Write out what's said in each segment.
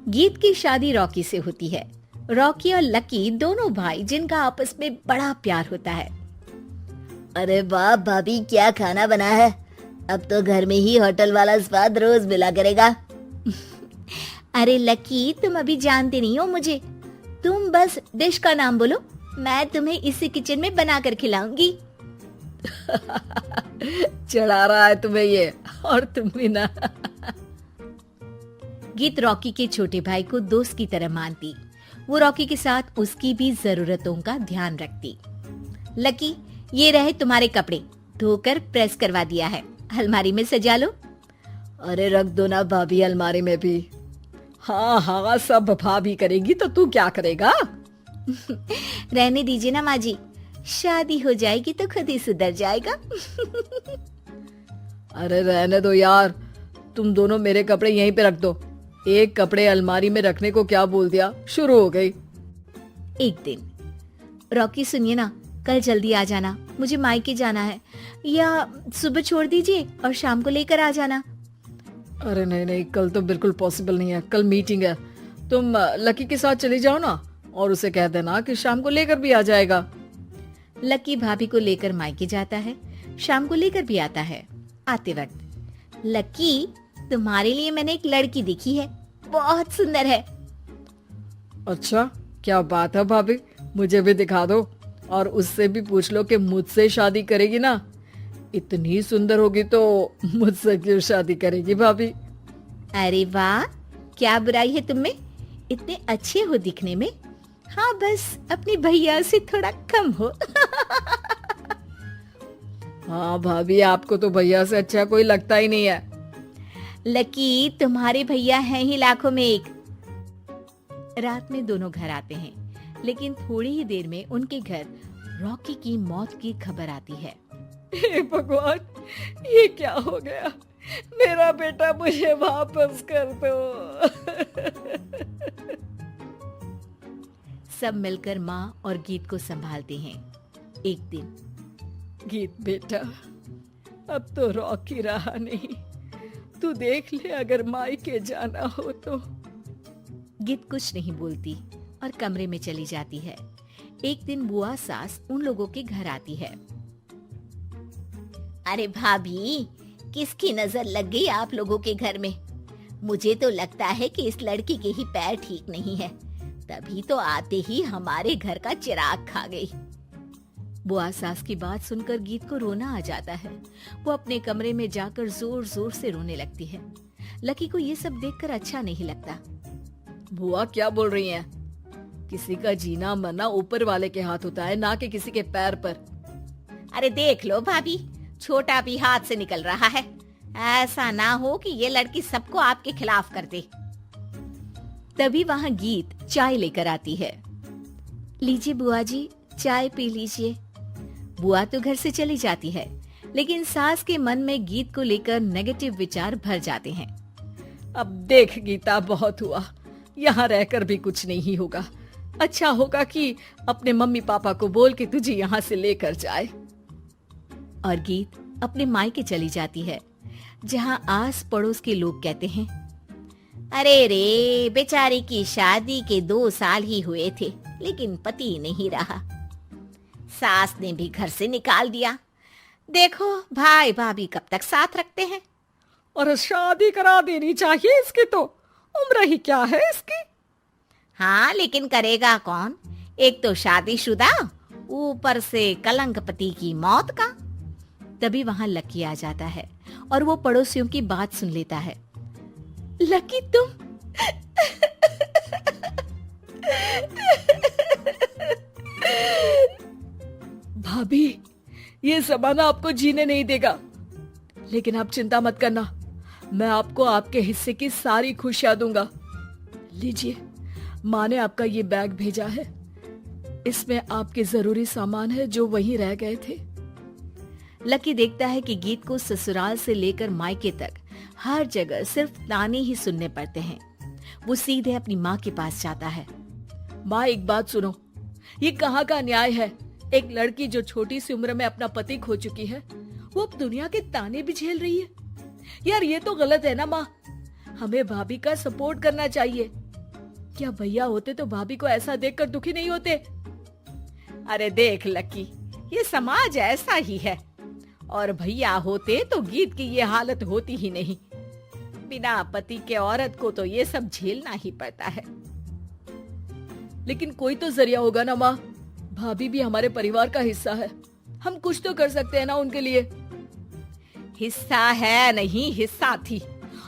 गीत की शादी रॉकी से होती है। रॉकी और लकी दोनों भाई जिनका आपस में बड़ा प्यार होता है। अरे वाह भाभी, क्या खाना बना है। अब तो घर में ही होटल वाला स्वाद रोज मिला करेगा। अरे लकी, तुम अभी जानते नहीं हो मुझे। तुम बस डिश का नाम बोलो, मैं तुम्हें इसी किचन में बनाकर खिलाऊंगी। चढ़ा रहा है तुम्हें ये, और तुम भी ना। गीत रॉकी के छोटे भाई को दोस्त की तरह मानती। वो रॉकी के साथ उसकी भी जरूरतों का ध्यान रखती। लकी, ये रहे तुम्हारे कपड़े, धोकर प्रेस करवा दिया है, अलमारी में सजा लो। अरे रख दो ना भाभी अलमारी में भी। हाँ हाँ, सब भाभी करेगी तो तू क्या करेगा? रहने दीजिए ना माँ जी, शादी हो जाएगी तो खुद ही सुधर जाएगा। अरे रहने दो यार, तुम दोनों मेरे कपड़े यहीं पे रख दो। एक कपड़े अलमारी में रखने को क्या बोल दिया, शुरू हो गई। एक दिन, रॉकी सुनिए ना, कल जल्दी आ जाना, मुझे मायके जाना है, या सुबह छोड़ दीजिए और शाम को लेकर आ जाना। अरे नहीं नहीं, कल तो बिल्कुल पॉसिबल नहीं है, कल मीटिंग है। तुम लकी के साथ चली जाओ ना, और उसे कह देना कि शाम को लेकर भी आ जाएगा। लकी भाभी को लेकर मायके जाता है, शाम को लेकर भी आता है। आते वक्त, लकी, तुम्हारे लिए मैंने एक लड़की देखी है, बहुत सुंदर है। अच्छा, क्या बात है भाभी, मुझे भी दिखा दो, और उससे भी पूछ लो कि मुझसे शादी करेगी ना। इतनी सुंदर होगी तो मुझसे क्यों शादी करेगी भाभी? अरे वाह, क्या बुराई है तुम में, इतने अच्छे हो दिखने में। हाँ, बस अपने भैया से थोड़ा कम हो। हाँ भाभी, आपको तो भैया से अच्छा कोई लगता ही नहीं है। लकी, तुम्हारे भैया हैं ही लाखों में एक। रात में दोनों घर आते हैं, लेकिन थोड़ी ही देर में उनके घर रॉकी की मौत की खबर आती है। हे भगवान, ये क्या हो गया? मेरा बेटा मुझे वापस कर दो। सब मिलकर माँ और गीत को संभालते हैं। एक दिन, गीत बेटा, अब तो रॉकी रहा नहीं, तू देख ले अगर मायके जाना हो तो। गीत कुछ नहीं बोलती और कमरे में चली जाती है। एक दिन बुआ सास उन लोगों के घर आती है। अरे भाभी, किसकी नजर लग गई आप लोगों के घर में? मुझे तो लगता है कि इस लड़की के ही पैर ठीक नहीं है, तभी तो आते ही हमारे घर का चिराग खा गई। बुआ सास की बात सुनकर गीत को रोना आ जाता है। वो अपने कमरे में जाकर जोर जोर से रोने लगती है। लकी को ये सब देखकर अच्छा नहीं लगता। बुआ क्या बोल रही हैं? किसी का जीना मरना ऊपर वाले के हाथ होता है, ना कि किसी के पैर पर। अरे देख लो भाभी, छोटा भी हाथ से निकल रहा है। ऐसा ना हो कि ये लड़की सबको आपके खिलाफ कर दे। तभी वहाँ गीत चाय लेकर आती है। लीजिए बुआ जी, चाय पी लीजिए। बुआ तो घर से चली जाती है, लेकिन सास के मन में गीत को लेकर नेगेटिव विचार भर जाते हैं। अब देख गीता, बहुत हुआ, यहाँ रहकर भी कुछ नहीं होगा। अच्छा होगा कि अपने मम्मी पापा को बोल के तुझे यहाँ से लेकर जाए। और गीत अपने मायके चली जाती है, जहाँ आस पड़ोस के लोग कहते हैं, अरे रे, बेचारी की शादी के 2 साल ही हुए थे, लेकिन पति नहीं रहा। सास ने भी घर से निकाल दिया। देखो भाई भाभी कब तक साथ रखते हैं। और शादी करा देनी चाहिए इसकी, तो उम्र ही क्या है इसकी। हाँ, लेकिन करेगा कौन? एक तो शादीशुदा, ऊपर से कलंक पति की मौत का। तभी वहाँ लकी आ जाता है और वो पड़ोसियों की बात सुन लेता है। लकी, तुम भाभी, ये जमाना आपको जीने नहीं देगा, लेकिन आप चिंता मत करना, मैं आपको आपके हिस्से की सारी खुशियां दूंगा। लीजिए, माँ ने आपका ये बैग भेजा है, इसमें आपके जरूरी सामान है जो वहीं रह गए थे। लकी देखता है कि गीत को ससुराल से लेकर मायके तक हर जगह सिर्फ ताने ही सुनने पड़ते हैं। वो सीधे अपनी माँ के पास जाता है। माँ, एक बात सुनो, ये कहाँ का न्याय है? एक लड़की जो छोटी सी उम्र में अपना पति खो चुकी है, वो अब दुनिया के ताने भी झेल रही है। यार, ये तो गलत है ना माँ। हमें भाभी का सपोर्ट करना चाहिए। क्या भैया होते तो भाभी को ऐसा देखकर दुखी नहीं होते? अरे देख लकी, ये समाज ऐसा ही है, और भैया होते तो गीत की ये हालत होती ही नहीं। बिना पति के औरत को तो ये सब झेलना ही पड़ता है। लेकिन कोई तो जरिया होगा ना माँ, भाभी भी हमारे परिवार का हिस्सा है, हम कुछ तो कर सकते हैं ना उनके लिए। हिस्सा है नहीं, हिस्सा थी,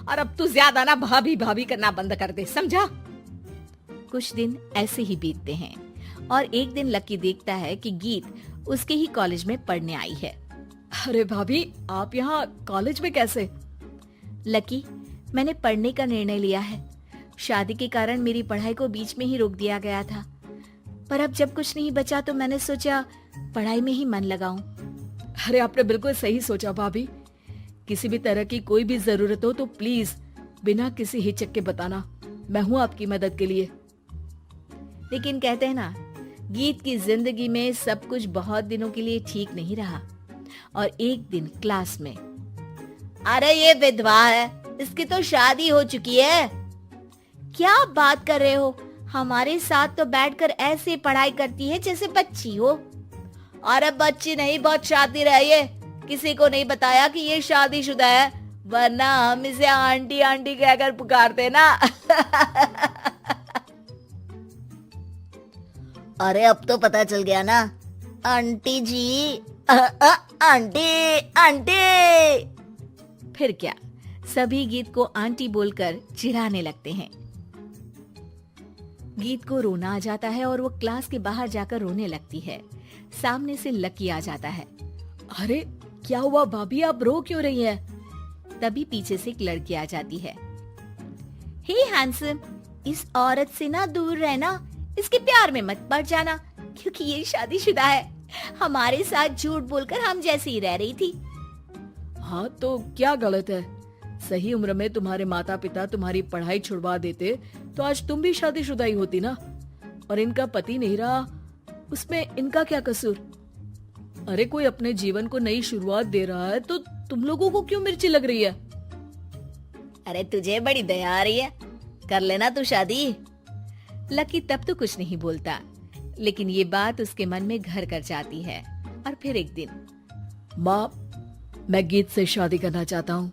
और अब तू ज्यादा ना भाभी भाभी करना बंद कर दे, समझा? कुछ दिन ऐसे ही बीतते हैं और एक दिन लकी देखता है कि गीत उसके ही कॉलेज में पढ़ने आई है। अरे भाभी, आप यहाँ कॉलेज में कैसे? लकी, मैंने पढ़ने का निर्णय लिया है। शादी के कारण मेरी पढ़ाई को बीच में ही रोक दिया गया था, पर अब जब कुछ नहीं बचा तो मैंने सोचा पढ़ाई में ही मन लगाऊं। अरे आपने बिल्कुल सही सोचा भाभी। किसी भी तरह की कोई भी जरूरत हो तो प्लीज बिना किसी हिचक के बताना, मैं हूँ आपकी मदद के लिए। लेकिन कहते हैं ना, गीत की जिंदगी में सब कुछ बहुत दिनों के लिए ठीक नहीं रहा और एक दिन क्लास में, अरे ये विधवा है, इसकी तो शादी हो चुकी है। क्या बात कर रहे हो? हमारे साथ तो बैठकर ऐसे पढ़ाई करती है जैसे बच्ची हो। अरे बच्ची नहीं, बहुत शातिर है ये। किसी को नहीं बताया कि ये शादीशुदा है, वरना हम इसे आंटी आंटी कहकर पुकारते ना। अरे अब तो पता चल गया ना आंटी जी। Aunty aunty. फिर क्या, सभी गीत को आंटी बोलकर चिढ़ाने लगते हैं। गीत को रोना आ जाता है और वो क्लास के बाहर जाकर रोने लगती है। सामने से लकी आ जाता है। अरे क्या हुआ भाभी, आप रो क्यों रही हैं? तभी पीछे से एक लड़की आ जाती है। हे हैंडसम, इस औरत से ना दूर रहना, इसके प्यार में मत पड़ जाना, क्योंकि ये शादीशुदा है। हमारे साथ झूठ बोलकर हम जैसी ही रह रही थी। हाँ तो क्या गलत है? सही उम्र में तुम्हारे माता पिता तुम्हारी पढ़ाई छुड़वा देते तो आज तुम भी शादीशुदा ही होती ना। और इनका पति नहीं रहा, उसमें इनका क्या कसूर? अरे कोई अपने जीवन को नई शुरुआत दे रहा है तो तुम लोगों को क्यों मिर्ची लग रही है? अरे तुझे बड़ी दया आ रही है, कर लेना तू शादी। लकी तब तो कुछ नहीं बोलता, लेकिन ये बात उसके मन में घर कर जाती है। और फिर एक दिन, माँ, मैं गीत से शादी करना चाहता हूँ।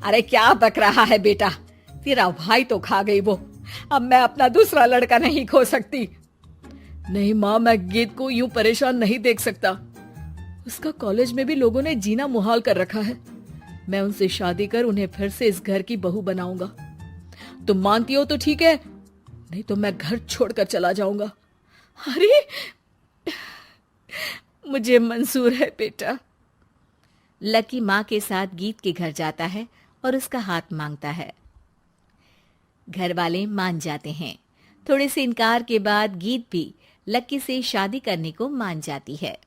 अरे क्या बक रहा है बेटा, तेरा भाई तो खा गई वो, अब मैं अपना दूसरा लड़का नहीं खो सकती। नहीं माँ, मैं गीत को यूं परेशान नहीं देख सकता। उसका कॉलेज में भी लोगों ने जीना मुहाल कर रखा है। मैं उनसे शादी कर उन्हें फिर से इस घर की बहू बनाऊंगा। तुम मानती हो तो ठीक है, नहीं तो मैं घर छोड़कर चला जाऊंगा। अरे मुझे मंजूर है बेटा। लकी माँ के साथ गीत के घर जाता है और उसका हाथ मांगता है। घर वाले मान जाते हैं। थोड़े से इनकार के बाद गीत भी लकी से शादी करने को मान जाती है।